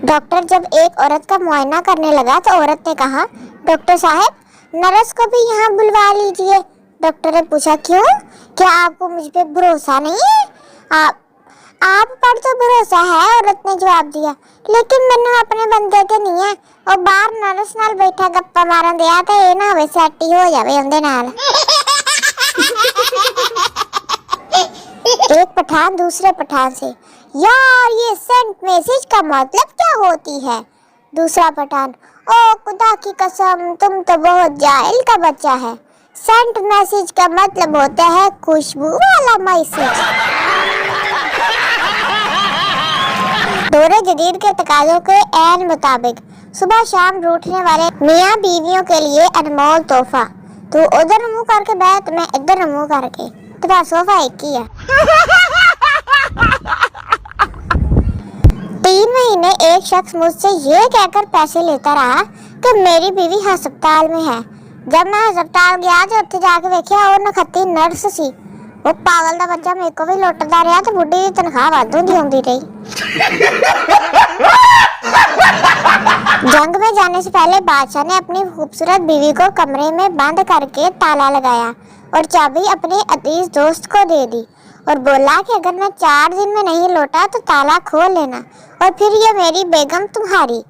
Doctor जब एक औरत का मुआयना करने लगा तो औरत ने कहा, डॉक्टर साहब, नर्स को भी यहाँ बुलवा लीजिए। डॉक्टर ने पूछा, क्यों? क्या आपको मुझ पे भरोसा नहीं है? आप पर तो भरोसा है, औरत ने जवाब दिया, लेकिन मैंने अपने बंदे के नहीं है। और बाहर नर्स नाल बैठा गप्पा मारन दिया तो ये ना होवे सेट ही हो जावे उनदे नाल। एक पठान दूसरे पठान से, यार ये सेंट मैसेज का मतलब क्या होती है? दूसरा पठान, ओ खुदा की कसम, तुम तो बहुत जाहिल का बच्चा है। सेंट मैसेज का मतलब होता है खुशबू वाला मैसेज। दौरे जदीद के तकाज़ों के ऐन मुताबिक सुबह शाम रूठने वाले मियाँ बीवियों के लिए अनमोल तोहफा। तू उधर मुंह करके बैठ, मैं इधर मुंह करके, तेरा सोफा एक ही है। 3 महीने एक शख्स मुझसे ये कहकर पैसे लेता रहा कि मेरी बीवी अस्पताल में है। जब मैं अस्पताल गया तो उत्थे जाके देखा वो नखत्ती नर्स सी। वो पागल दा बच्चा मेरे को भी लुटदा रहा तो बुढ़ी दी तनख्वाह वाधू दी आउंदी रही। जंग में जाने से पहले बादशाह ने अपनी खूबसूरत बीवी को कमरे में बंद करके ताला लगाया और चाबी अपने अजीज दोस्त को दे दी और बोला कि अगर मैं 4 दिन में नहीं लौटा तो ताला खोल लेना और फिर ये मेरी बेगम तुम्हारी।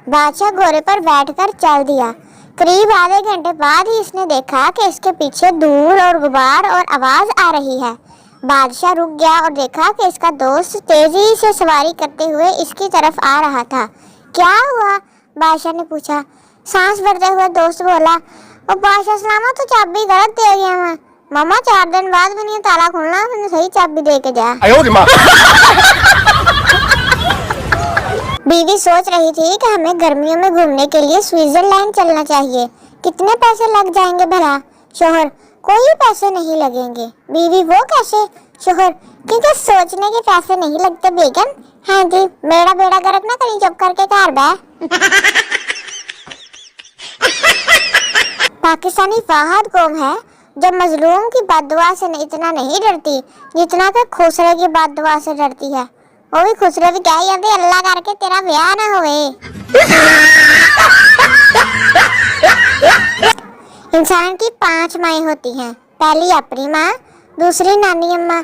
बादशाह घोड़े पर बैठकर चल दिया। करीब आधे घंटे बाद ही इसने देखा कि इसके पीछे धूल और गुबार और आवाज आ रही है। बादशाह रुक गया और देखा कि इसका दोस्त तेजी से सवारी करते हुए इसकी तरफ आ रहा था। क्या हुआ? बादशाह ने पूछा। सांस भरते हुए दोस्त बोला, और बादशाह सलामा तो चाबी गलत दे गया मैं। मामा 4 दिन बाद मैंने ताला खोलना, मैंने सही चाबी दे के जा। बीवी सोच रही थी कि हमें गर्मियों में घूमने के लिए स्विट्जरलैंड चलना चाहिए। कितने पैसे लग जाएंगे भला? शोहर, कोई पैसे नहीं लगेंगे। बीवी, वो कैसे? शोहर, क्योंकि सोचने के पैसे नहीं लगते बेगम। हाँ जी, मेरा बेड़ा गर्क ना कहीं, चुप करके घर बैठ। पाकिस्तानी फाहद कौम है जो मजलूम की बददुआ से इतना नहीं डरती जितना कि खुसरे की बददुआ से डरती है। वो भी खुसरे भी क्या ही अल्लाह करके तेरा ब्याह ना होवे। इंसान की 5 माएँ होती हैं। पहली अपनी माँ, दूसरी नानी अम्मा,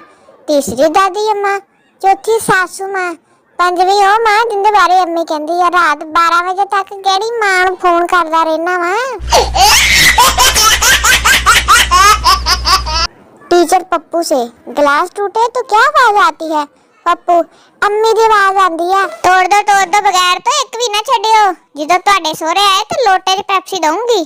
तीसरी दादी अम्मा, चौथी सासू माँ, 5वीं ओ माँ जिंदे बारे अम्मी कहती है रात 12 बजे तक केड़ी माँ नूं फोन करदा रहना वा। टीचर पप्पू से, गिलास टूटे तो क्या आवाज आती है? पप्पू, अम्मी दी आवाज आंदी है। तोड़ दो बगैर तो एक भी ना छड्डियो। जिदों तुहाडे सोहरे आए तो लोटे च पेप्सी दूंगी।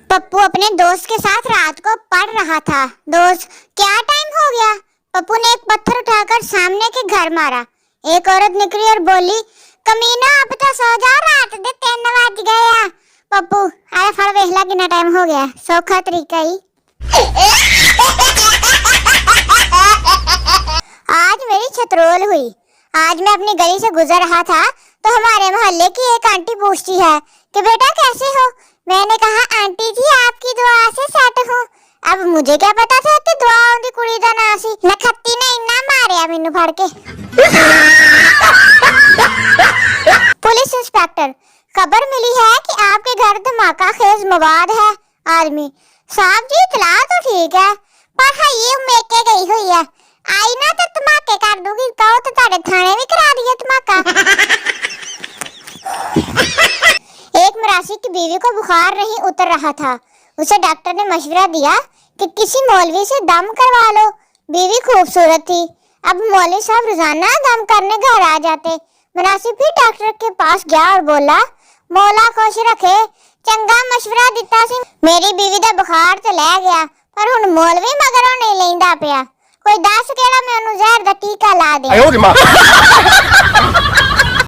पप्पू अपने दोस्त के साथ रात को पढ़ रहा था। दोस्त, क्या टाइम हो गया? पप्पू ने एक पत्थर उठाकर सामने के घर मारा। एक औरत निकली और बोली, कमीना अब तो सो जा, रात दे 3 बज गए। पप्पू, अरे फड़ वेख ला कितना टाइम हो गया। सौखा तरीका ही। आज मेरी छतरोल हुई। आज मैं अपनी गली से गुजर रहा था तो हमारे मोहल्ले की एक आंटी पूछती है कि बेटा कैसे हो? मैंने कहा, आंटी जी आपकी दुआ से सेट हूँ। अब मुझे क्या पता था कि दुआ उनकी कुड़ी दा ना सी। नखत्ती ने इन्ना मारिया मैनू फड़ के। पुलिस इंस्पेक्टर, खबर मिली है कि आपके घर धमाका खेज मवाद है। आदमी, साहब जी इतला तो ठीक है, पर हाँ ये मेके गई हुई है। आई ना तो धमाके कर दूंगी। कहो तो तारे थाने भी करा दिया धमाका। एक मरासी की बीवी को बुखार नहीं उतर रहा था। उसे डॉक्टर ने मशवरा दिया कि किसी मौलवी से दम करवा लो। बीवी खूबसूरत थी। अब मौलवी साहब रोजाना दम करने घर आ जाते। मरासी फिर डॉक्टर के पास गया और बोला, मौला खुश रखे, चंगा मशवरा दिता सी। मेरी बीवी दा बुखार तो लै गया, पर हुण मौलवी मगरों नहीं लेंदा पिया। कोई 10 केड़ा मैं उन्हें जहर दा टीका ला दे।